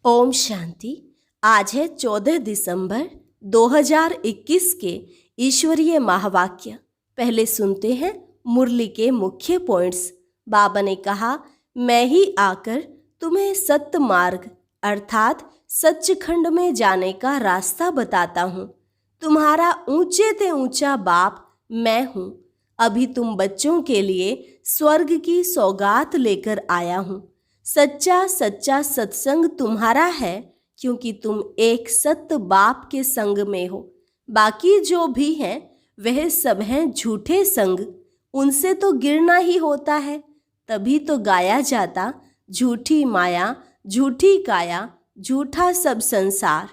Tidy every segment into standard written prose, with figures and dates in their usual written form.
ओम शांति। आज है 14 दिसंबर 2021 के ईश्वरीय महावाक्य। पहले सुनते हैं मुरली के मुख्य पॉइंट्स। बाबा ने कहा, मैं ही आकर तुम्हें सत्य मार्ग अर्थात सच्चखंड में जाने का रास्ता बताता हूँ। तुम्हारा ऊंचे से ऊंचा बाप मैं हूँ। अभी तुम बच्चों के लिए स्वर्ग की सौगात लेकर आया हूँ। सच्चा सच्चा सत्संग तुम्हारा है, क्योंकि तुम एक सत्य बाप के संग में हो। बाकी जो भी हैं वह सब हैं झूठे संग। उनसे तो गिरना ही होता है। तभी तो गाया जाता, झूठी माया झूठी काया झूठा सब संसार।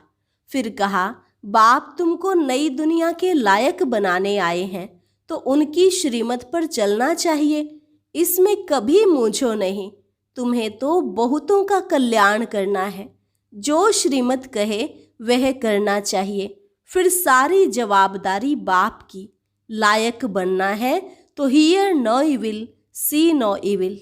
फिर कहा, बाप तुमको नई दुनिया के लायक बनाने आए हैं, तो उनकी श्रीमत पर चलना चाहिए। इसमें कभी मूंझो नहीं। तुम्हें तो बहुतों का कल्याण करना है। जो श्रीमत कहे वह करना चाहिए। फिर सारी जवाबदारी बाप की। लायक बनना है तो hear no evil see no evil.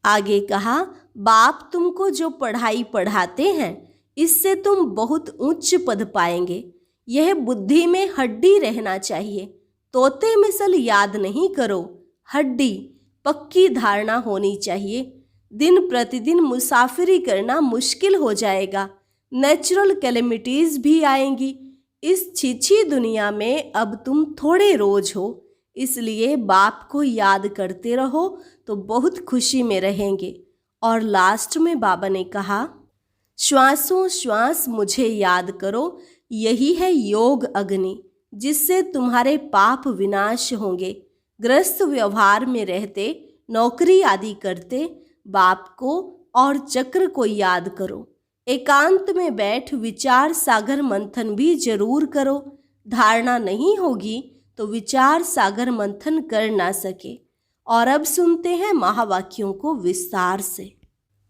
आगे कहा, बाप तुमको जो पढ़ाई पढ़ाते हैं इससे तुम बहुत उच्च पद पाएंगे। यह बुद्धि में हड्डी रहना चाहिए। तोते मिसल याद नहीं करो। हड्डी पक्की धारणा होनी चाहिए। दिन प्रतिदिन मुसाफिरी करना मुश्किल हो जाएगा। नेचुरल कैलेमिटीज भी आएंगी। इस छिछी दुनिया में अब तुम थोड़े रोज हो, इसलिए बाप को याद करते रहो तो बहुत खुशी में रहेंगे। और लास्ट में बाबा ने कहा, श्वासों श्वास मुझे याद करो। यही है योग अग्नि, जिससे तुम्हारे पाप विनाश होंगे। ग्रस्त व्यवहार में रहते, नौकरी आदि करते, बाप को और चक्र को याद करो। एकांत में बैठ विचार सागर मंथन भी जरूर करो। धारणा नहीं होगी तो विचार सागर मंथन कर ना सके। और अब सुनते हैं महावाक्यों को विस्तार से।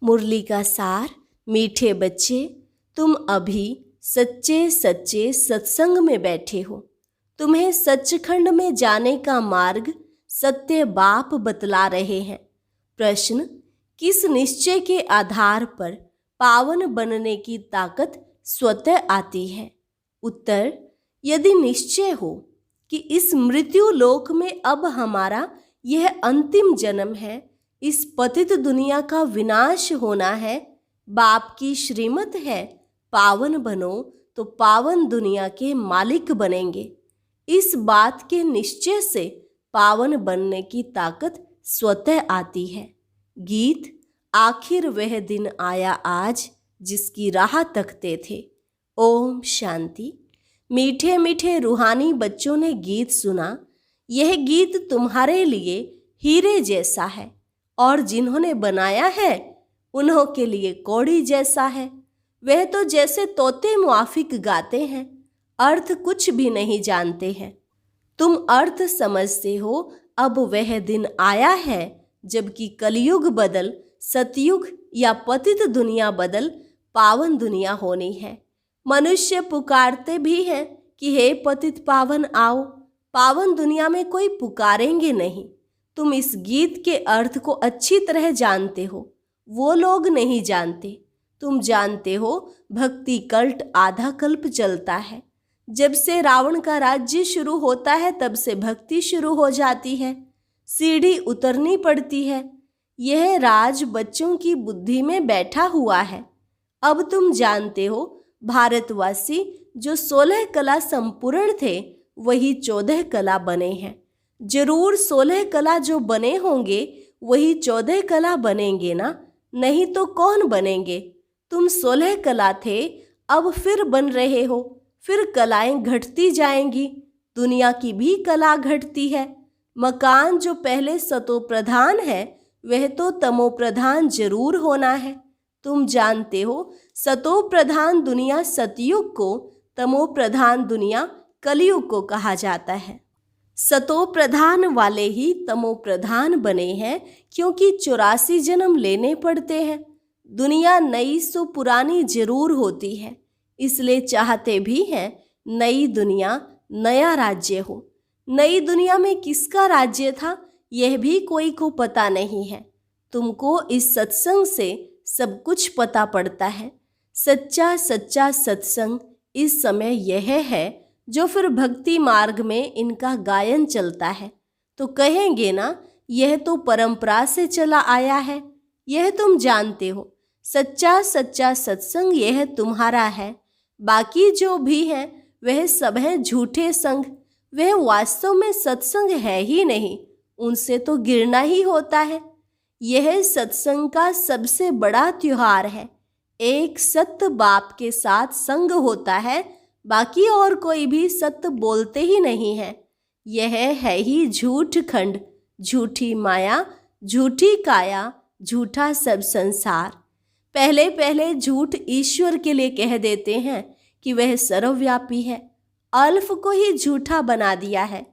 मुरली का सार। मीठे बच्चे, तुम अभी सच्चे सच्चे सत्संग में बैठे हो। तुम्हें सच्चखंड में जाने का मार्ग सत्य बाप बतला रहे हैं। प्रश्न, किस निश्चय के आधार पर पावन बनने की ताकत स्वतः आती है? उत्तर, यदि निश्चय हो कि इस मृत्यु लोक में अब हमारा यह अंतिम जन्म है, इस पतित दुनिया का विनाश होना है, बाप की श्रीमत है पावन बनो तो पावन दुनिया के मालिक बनेंगे। इस बात के निश्चय से पावन बनने की ताकत स्वतः आती है। गीत, आखिर वह दिन आया आज जिसकी राह तकते थे। ओम शांति। मीठे मीठे रूहानी बच्चों ने गीत सुना। यह गीत तुम्हारे लिए हीरे जैसा है, और जिन्होंने बनाया है उन्हों के लिए कौड़ी जैसा है। वह तो जैसे तोते मुआफिक गाते हैं, अर्थ कुछ भी नहीं जानते हैं। तुम अर्थ समझते हो। अब वह दिन आया है जबकि कलयुग बदल सतयुग या पतित दुनिया बदल पावन दुनिया होनी है। मनुष्य पुकारते भी हैं कि हे पतित पावन आओ। पावन दुनिया में कोई पुकारेंगे नहीं। तुम इस गीत के अर्थ को अच्छी तरह जानते हो, वो लोग नहीं जानते। तुम जानते हो भक्ति कल्ट आधा कल्प चलता है। जब से रावण का राज्य शुरू होता है तब से भक्ति शुरू हो जाती है। सीढ़ी उतरनी पड़ती है। यह राज बच्चों की बुद्धि में बैठा हुआ है। अब तुम जानते हो, भारतवासी जो 16 कला संपूर्ण थे वही 14 कला बने हैं। जरूर 16 कला जो बने होंगे वही 14 कला बनेंगे ना, नहीं तो कौन बनेंगे? तुम 16 कला थे, अब फिर बन रहे हो। फिर कलाएं घटती जाएंगी। दुनिया की भी कला घटती है। मकान जो पहले सतो प्रधान है वह तो तमो प्रधान जरूर होना है। तुम जानते हो, सतो प्रधान दुनिया सतयुग को, तमो प्रधान दुनिया कलयुग को कहा जाता है। सतो प्रधान वाले ही तमो प्रधान बने हैं, क्योंकि 84 जन्म लेने पड़ते हैं। दुनिया नई सो पुरानी जरूर होती है, इसलिए चाहते भी हैं नई दुनिया नया राज्य हो। नई दुनिया में किसका राज्य था यह भी कोई को पता नहीं है। तुमको इस सत्संग से सब कुछ पता पड़ता है। सच्चा सच्चा सत्संग इस समय यह है जो फिर भक्ति मार्ग में इनका गायन चलता है। तो कहेंगे ना, यह तो परंपरा से चला आया है, यह तुम जानते हो। सच्चा सच्चा सत्संग यह तुम्हारा है, बाकी जो भी है वह सब है झूठे संग। वह वास्तव में सत्संग है ही नहीं, उनसे तो गिरना ही होता है। यह सत्संग का सबसे बड़ा त्योहार है। एक सत्य बाप के साथ संग होता है, बाकी और कोई भी सत्य बोलते ही नहीं है। यह है ही झूठ खंड, झूठी माया, झूठी काया, झूठा सब संसार। पहले पहले झूठ ईश्वर के लिए कह देते हैं कि वह सर्वव्यापी है, अल्फ को ही झूठा बना दिया है।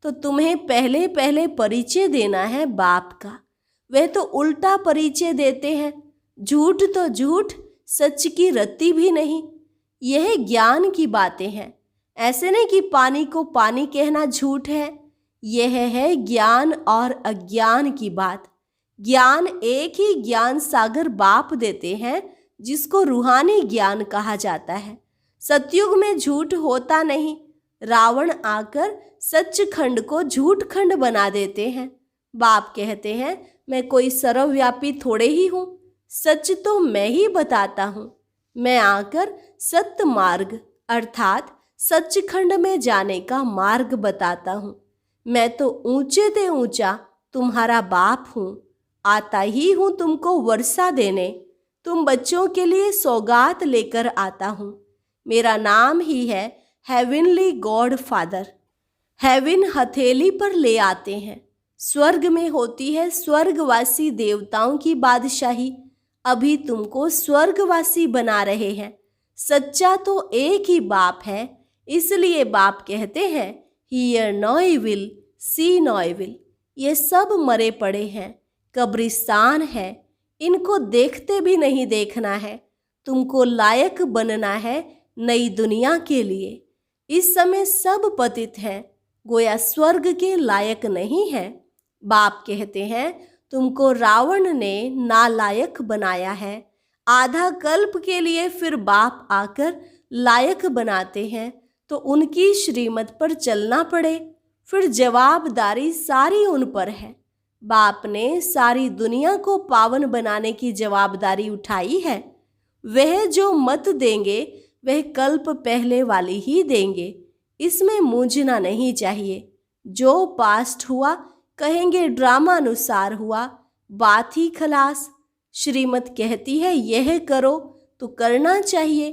तो तुम्हें पहले पहले परिचय देना है बाप का, वह तो उल्टा परिचय देते हैं। झूठ तो झूठ, सच की रत्ती भी नहीं। यह ज्ञान की बातें हैं, ऐसे नहीं कि पानी को पानी कहना झूठ है। यह है ज्ञान और अज्ञान की बात। ज्ञान एक ही ज्ञान सागर बाप देते हैं, जिसको रूहानी ज्ञान कहा जाता है। सतयुग में झूठ होता नहीं। रावण आकर सचखंड को झूठ खंड बना देते हैं। बाप कहते हैं मैं कोई सर्वव्यापी थोड़े ही हूँ, सच तो मैं ही बताता हूँ। मैं आकर सत्य मार्ग अर्थात सचखंड में जाने का मार्ग बताता हूँ। मैं तो ऊंचे ते ऊंचा तुम्हारा बाप हूँ, आता ही हूँ तुमको वर्षा देने। तुम बच्चों के लिए सौगात लेकर आता हूँ। मेरा नाम ही है हेवनली गॉड फादर। हेवन हथेली पर ले आते हैं। स्वर्ग में होती है स्वर्गवासी देवताओं की बादशाही। अभी तुमको स्वर्गवासी बना रहे हैं। सच्चा तो एक ही बाप है, इसलिए बाप कहते हैं hear no evil, see no evil. ये सब मरे पड़े हैं, कब्रिस्तान है, इनको देखते भी नहीं देखना है। तुमको लायक बनना है नई दुनिया के लिए। इस समय सब पतित हैं, गोया स्वर्ग के लायक नहीं है। बाप कहते हैं तुमको रावण ने नालायक बनाया है। आधा कल्प के लिए फिर बाप आकर लायक बनाते हैं, तो उनकी श्रीमत पर चलना पड़े। फिर जवाबदारी सारी उन पर है। बाप ने सारी दुनिया को पावन बनाने की जवाबदारी उठाई है। वह जो मत देंगे वह कल्प पहले वाली ही देंगे, इसमें मूंझना नहीं चाहिए। जो पास्ट हुआ कहेंगे ड्रामा अनुसार हुआ, बात ही खलास। श्रीमत कहती है यह करो तो करना चाहिए।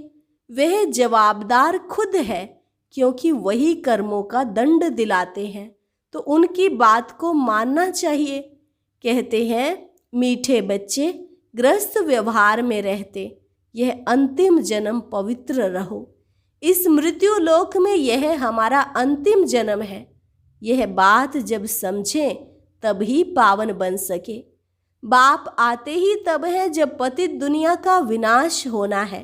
वह जवाबदार खुद है, क्योंकि वही कर्मों का दंड दिलाते हैं, तो उनकी बात को मानना चाहिए। कहते हैं मीठे बच्चे ग्रस्त व्यवहार में रहते, यह अंतिम जन्म पवित्र रहो। इस मृत्यु लोक में यह हमारा अंतिम जन्म है। यह बात जब समझें तभी पावन बन सके। बाप आते ही तब है जब पतित दुनिया का विनाश होना है।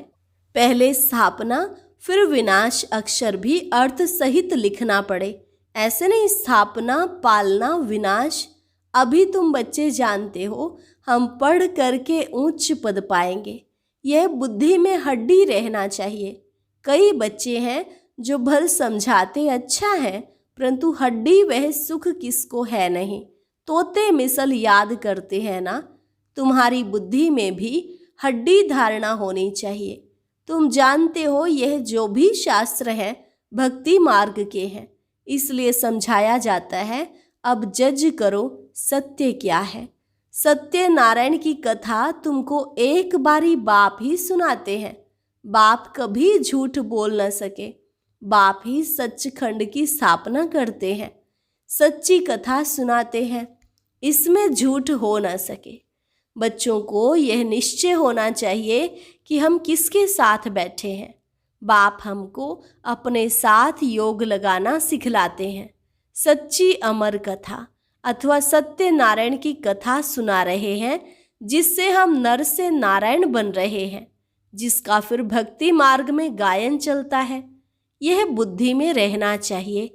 पहले स्थापना फिर विनाश अक्षर भी अर्थ सहित लिखना पड़े। ऐसे नहीं स्थापना पालना विनाश। अभी तुम बच्चे जानते हो हम पढ़ करके उच्च पद पाएंगे, यह बुद्धि में हड्डी रहना चाहिए। कई बच्चे हैं जो भल समझाते अच्छा है, परंतु हड्डी वह सुख किसको है नहीं। तोते मिसल याद करते हैं ना। तुम्हारी बुद्धि में भी हड्डी धारणा होनी चाहिए। तुम जानते हो यह जो भी शास्त्र हैं भक्ति मार्ग के हैं, इसलिए समझाया जाता है अब जज करो सत्य क्या है। सत्य नारायण की कथा तुमको एक बारी बाप ही सुनाते हैं। बाप कभी झूठ बोल न सके। बाप ही सचखंड की स्थापना करते हैं, सच्ची कथा सुनाते हैं, इसमें झूठ हो न सके। बच्चों को यह निश्चय होना चाहिए कि हम किसके साथ बैठे हैं। बाप हमको अपने साथ योग लगाना सिखलाते हैं। सच्ची अमर कथा अथवा सत्य नारायण की कथा सुना रहे हैं, जिससे हम नर से नारायण बन रहे हैं, जिसका फिर भक्ति मार्ग में गायन चलता है। यह बुद्धि में रहना चाहिए।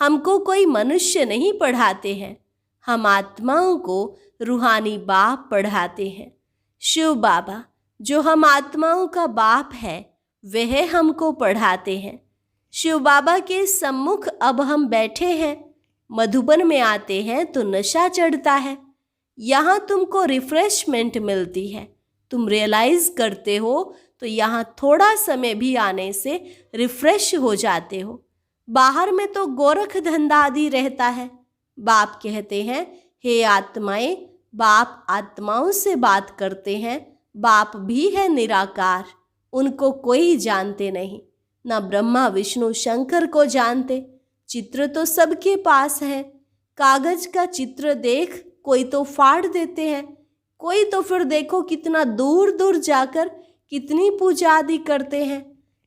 हमको कोई मनुष्य नहीं पढ़ाते हैं, हम आत्माओं को रूहानी बाप पढ़ाते हैं। शिव बाबा जो हम आत्माओं का बाप है वह हमको पढ़ाते हैं। शिव बाबा के सम्मुख अब हम बैठे हैं। मधुबन में आते हैं तो नशा चढ़ता है। यहाँ तुमको रिफ्रेशमेंट मिलती है। तुम रियलाइज करते हो तो यहाँ थोड़ा समय भी आने से रिफ्रेश हो जाते हो। बाहर में तो गोरख धंधा आदि रहता है। बाप कहते हैं, हे आत्माएं, बाप आत्माओं से बात करते हैं। बाप भी है निराकार, उनको कोई जानते नहीं, ना ब्रह्मा विष्णु शंकर को जानते। चित्र तो सबके पास है। कागज का चित्र देख कोई तो फाड़ देते हैं, कोई तो फिर देखो कितना दूर दूर जाकर कितनी पूजा आदि करते हैं।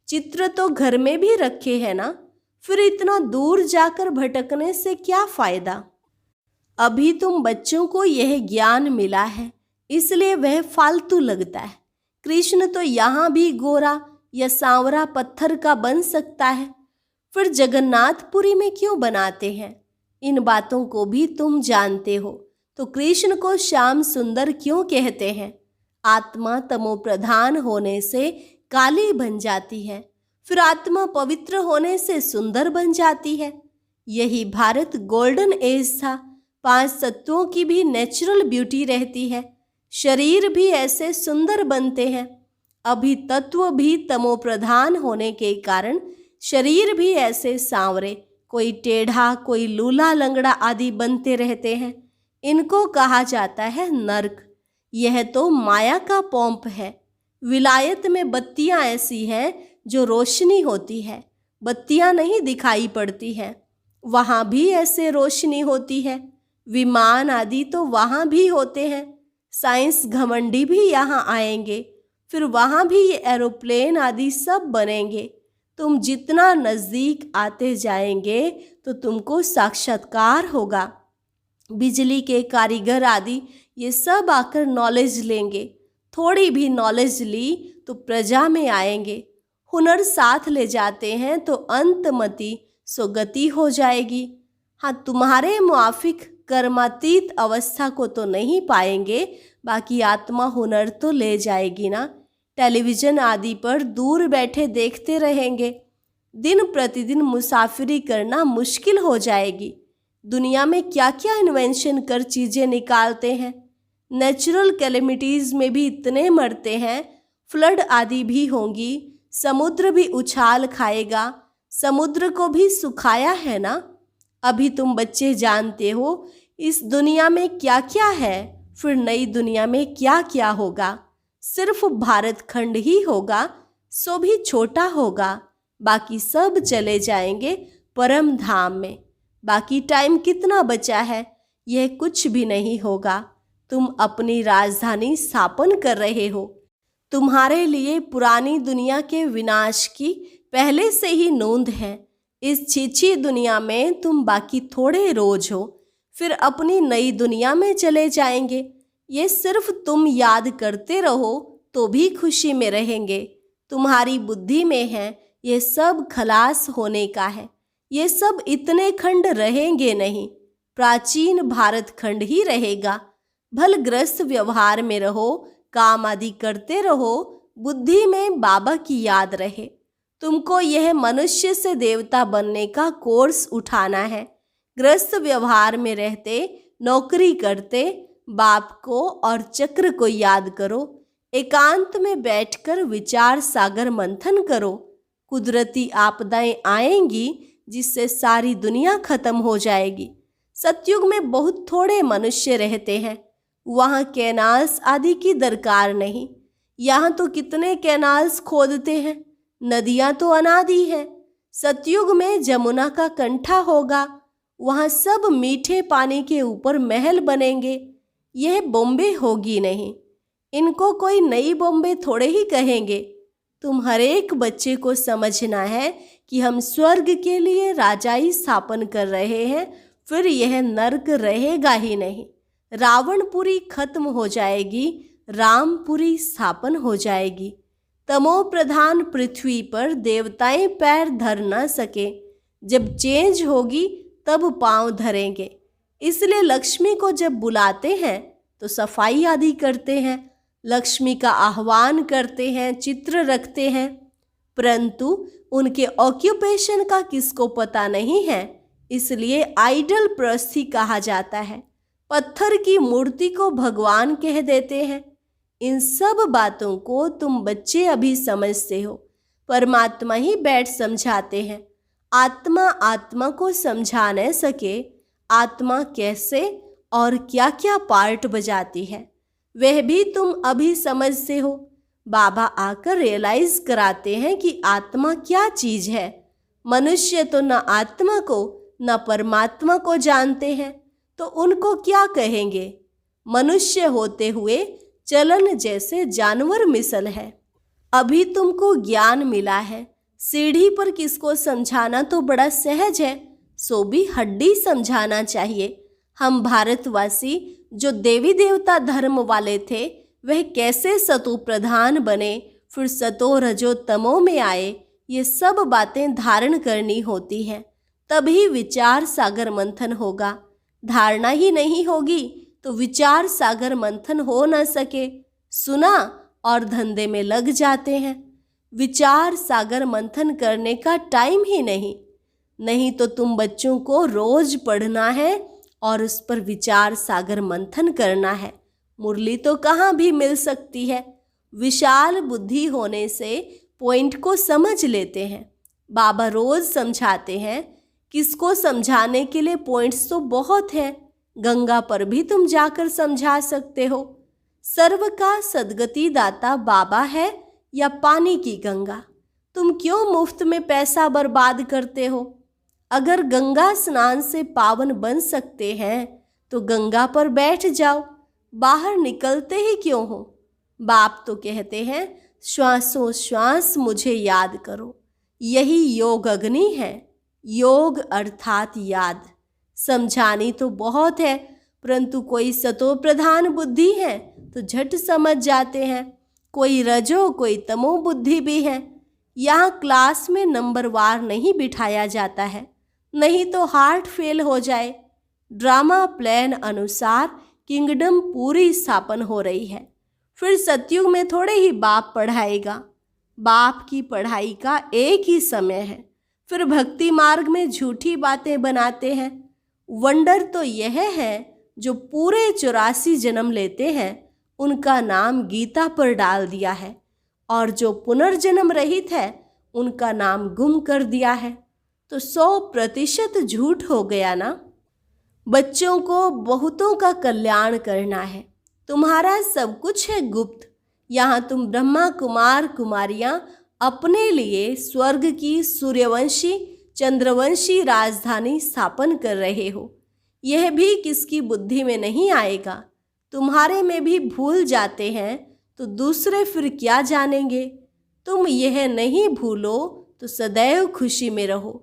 चित्र तो घर में भी रखे हैं ना, फिर इतना दूर जाकर भटकने से क्या फायदा। अभी तुम बच्चों को यह ज्ञान मिला है, इसलिए वह फालतू लगता है। कृष्ण तो यहाँ भी गोरा या सांवरा पत्थर का बन सकता है, फिर जगन्नाथपुरी में क्यों बनाते हैं। इन बातों को भी तुम जानते हो, तो कृष्ण को श्याम सुंदर क्यों कहते हैं। आत्मा तमो प्रधान होने से काली बन जाती है, फिर आत्मा पवित्र होने से सुंदर बन जाती है। यही भारत गोल्डन एज था। 5 तत्वों की भी नेचुरल ब्यूटी रहती है। शरीर भी ऐसे सुंदर बनते हैं। अभी तत्व भी तमो प्रधान होने के कारण शरीर भी ऐसे सांवरे, कोई टेढ़ा, कोई लूला लंगड़ा आदि बनते रहते हैं। इनको कहा जाता है नर्क। यह तो माया का पोंप है। विलायत में बत्तियां ऐसी हैं जो रोशनी होती है, बत्तियां नहीं दिखाई पड़ती हैं। वहाँ भी ऐसे रोशनी होती है। विमान आदि तो वहाँ भी होते हैं। साइंस घमंडी भी यहाँ आएंगे, फिर वहाँ भी ये एरोप्लेन आदि सब बनेंगे। तुम जितना नज़दीक आते जाएंगे तो तुमको साक्षात्कार होगा। बिजली के कारीगर आदि ये सब आकर नॉलेज लेंगे। थोड़ी भी नॉलेज ली तो प्रजा में आएंगे। हुनर साथ ले जाते हैं तो अंतमति सुगति हो जाएगी। हाँ, तुम्हारे मुआफिक कर्मातीत अवस्था को तो नहीं पाएंगे, बाकी आत्मा हुनर तो ले जाएगी ना। टेलीविज़न आदि पर दूर बैठे देखते रहेंगे। दिन प्रतिदिन मुसाफिरी करना मुश्किल हो जाएगी। दुनिया में क्या क्या इन्वेंशन कर चीज़ें निकालते हैं। नेचुरल कैलेमिटीज़ में भी इतने मरते हैं। फ्लड आदि भी होंगी। समुद्र भी उछाल खाएगा। समुद्र को भी सुखाया है ना। अभी तुम बच्चे जानते हो इस दुनिया में क्या क्या है, फिर नई दुनिया में क्या क्या होगा। सिर्फ भारत खंड ही होगा, सो भी छोटा होगा। बाकी सब चले जाएंगे परम धाम में। बाकी टाइम कितना बचा है, यह कुछ भी नहीं होगा। तुम अपनी राजधानी स्थापन कर रहे हो। तुम्हारे लिए पुरानी दुनिया के विनाश की पहले से ही नोंद है। इस छीछी दुनिया में तुम बाकी थोड़े रोज हो, फिर अपनी नई दुनिया में चले जाएंगे। ये सिर्फ तुम याद करते रहो तो भी खुशी में रहेंगे। तुम्हारी बुद्धि में है ये सब खलास होने का है। ये सब इतने खंड रहेंगे नहीं, प्राचीन भारत खंड ही रहेगा। भल ग्रस्त व्यवहार में रहो, काम आदि करते रहो, बुद्धि में बाबा की याद रहे। तुमको यह मनुष्य से देवता बनने का कोर्स उठाना है। ग्रस्त व्यवहार में रहते, नौकरी करते, बाप को और चक्र को याद करो। एकांत में बैठकर विचार सागर मंथन करो। कुदरती आपदाएं आएंगी जिससे सारी दुनिया खत्म हो जाएगी। सतयुग में बहुत थोड़े मनुष्य रहते हैं। वहाँ कैनाल्स आदि की दरकार नहीं। यहाँ तो कितने कैनाल्स खोदते हैं। नदियाँ तो अनादि हैं। सतयुग में जमुना का कंठा होगा। वहाँ सब मीठे पानी के ऊपर महल बनेंगे। यह बॉम्बे होगी नहीं। इनको कोई नई बॉम्बे थोड़े ही कहेंगे। तुम हर एक बच्चे को समझना है कि हम स्वर्ग के लिए राजाई स्थापन कर रहे हैं, फिर यह नर्क रहेगा ही नहीं। रावणपुरी खत्म हो जाएगी, रामपुरी स्थापन हो जाएगी। तमो प्रधान पृथ्वी पर देवताएं पैर धर न सके। जब चेंज होगी तब पांव धरेंगे। इसलिए लक्ष्मी को जब बुलाते हैं तो सफाई आदि करते हैं। लक्ष्मी का आह्वान करते हैं, चित्र रखते हैं, परंतु उनके ऑक्यूपेशन का किसको पता नहीं है, इसलिए आइडल प्रस्थी कहा जाता है। पत्थर की मूर्ति को भगवान कह देते हैं। इन सब बातों को तुम बच्चे अभी समझते हो, परमात्मा ही बैठ समझाते हैं। आत्मा आत्मा को समझा न सके, आत्मा कैसे और क्या क्या पार्ट बजाती है वह भी तुम अभी समझते हो। बाबा आकर रियलाइज कराते हैं कि आत्मा क्या चीज है। मनुष्य तो न आत्मा को न परमात्मा को जानते हैं, तो उनको क्या कहेंगे। मनुष्य होते हुए चलन जैसे जानवर मिसल है। अभी तुमको ज्ञान मिला है, सीढ़ी पर किसको समझाना तो बड़ा सहज है, सो भी हड्डी समझाना चाहिए। हम भारतवासी जो देवी देवता धर्म वाले थे, वह कैसे सतो प्रधान बने, फिर सतो रजो तमो में आए, ये सब बातें धारण करनी होती हैं। तभी विचार सागर मंथन होगा। धारणा ही नहीं होगी तो विचार सागर मंथन हो न सके। सुना और धंधे में लग जाते हैं। विचार सागर मंथन करने का टाइम ही नहीं तो तुम बच्चों को रोज पढ़ना है और उस पर विचार सागर मंथन करना है। मुरली तो कहाँ भी मिल सकती है। विशाल बुद्धि होने से पॉइंट को समझ लेते हैं। बाबा रोज समझाते हैं। किसको समझाने के लिए पॉइंट्स तो बहुत हैं। गंगा पर भी तुम जाकर समझा सकते हो। सर्व का सदगति दाता बाबा है या पानी की गंगा। तुम क्यों मुफ्त में पैसा बर्बाद करते हो। अगर गंगा स्नान से पावन बन सकते हैं तो गंगा पर बैठ जाओ, बाहर निकलते ही क्यों हो। बाप तो कहते हैं श्वासों श्वास मुझे याद करो, यही योग अग्नि है। योग अर्थात याद। समझानी तो बहुत है, परंतु कोई सतो प्रधान बुद्धि है तो झट समझ जाते हैं, कोई रजो कोई तमो बुद्धि भी है। यहाँ क्लास में नंबर वार नहीं बिठाया जाता है, नहीं तो हार्ट फेल हो जाए। ड्रामा प्लान अनुसार किंगडम पूरी स्थापन हो रही है। फिर सतयुग में थोड़े ही बाप पढ़ाएगा। बाप की पढ़ाई का एक ही समय है। फिर भक्ति मार्ग में झूठी बातें बनाते हैं। वंडर तो यह है जो पूरे 84 जन्म लेते हैं उनका नाम गीता पर डाल दिया है, और जो पुनर्जन्म रहित है उनका नाम गुम कर दिया है। तो 100% झूठ हो गया ना। बच्चों को बहुतों का कल्याण करना है। तुम्हारा सब कुछ है गुप्त। यहाँ तुम ब्रह्मा कुमार कुमारियाँ अपने लिए स्वर्ग की सूर्यवंशी चंद्रवंशी राजधानी स्थापन कर रहे हो। यह भी किसकी बुद्धि में नहीं आएगा। तुम्हारे में भी भूल जाते हैं तो दूसरे फिर क्या जानेंगे। तुम यह नहीं भूलो तो सदैव खुशी में रहो।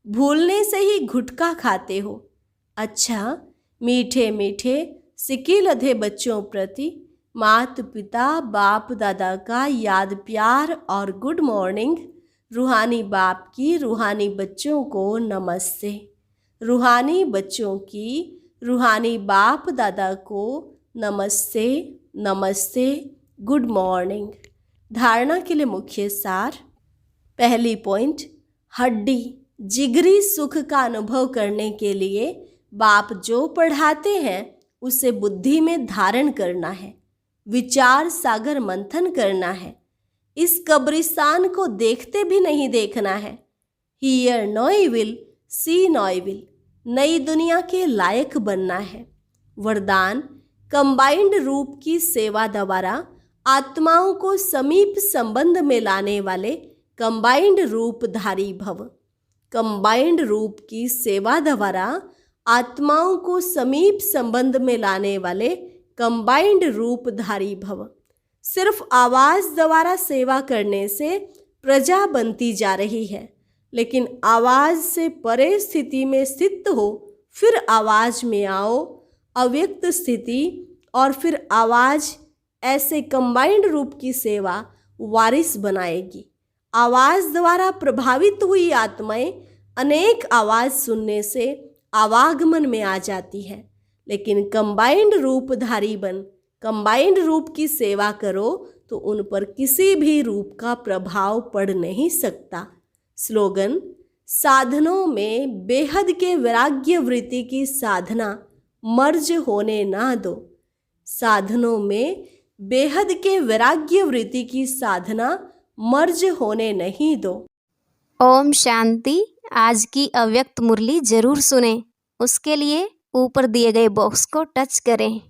भूलने से ही गुटखा खाते हो। अच्छा, मीठे मीठे सिक्के लधे बच्चों प्रति माता पिता बाप दादा का याद प्यार और गुड मॉर्निंग। रूहानी बाप की रूहानी बच्चों को नमस्ते। रूहानी बच्चों की रूहानी बाप दादा को नमस्ते नमस्ते, गुड मॉर्निंग। धारणा के लिए मुख्य सार। पहली पॉइंट, हड्डी जिगरी सुख का अनुभव करने के लिए बाप जो पढ़ाते हैं उसे बुद्धि में धारण करना है। विचार सागर मंथन करना है। इस कब्रिस्तान को देखते भी नहीं देखना है। Hear no evil, see no evil. नई दुनिया के लायक बनना है। वरदान, कंबाइंड रूप की सेवा द्वारा आत्माओं को समीप संबंध में लाने वाले कंबाइंड रूपधारी भव। कंबाइंड रूप की सेवा द्वारा आत्माओं को समीप संबंध में लाने वाले कंबाइंड रूपधारी भव। सिर्फ आवाज द्वारा सेवा करने से प्रजा बनती जा रही है, लेकिन आवाज से परे स्थिति में स्थित हो, फिर आवाज में आओ, अव्यक्त स्थिति और फिर आवाज, ऐसे कंबाइंड रूप की सेवा वारिस बनाएगी। आवाज द्वारा प्रभावित हुई आत्माएं अनेक आवाज सुनने से आवागमन में आ जाती है, लेकिन कंबाइंड रूपधारी बन कंबाइंड रूप की सेवा करो तो उन पर किसी भी रूप का प्रभाव पड़ नहीं सकता। स्लोगन: साधनों में बेहद के वैराग्य वृत्ति की साधना मर्ज होने ना दो। साधनों में बेहद के वैराग्य वृत्ति की साधना मर्ज होने नहीं दो। ओम शांति। आज की अव्यक्त मुरली जरूर सुने। उसके लिए ऊपर दिए गए बॉक्स को टच करें।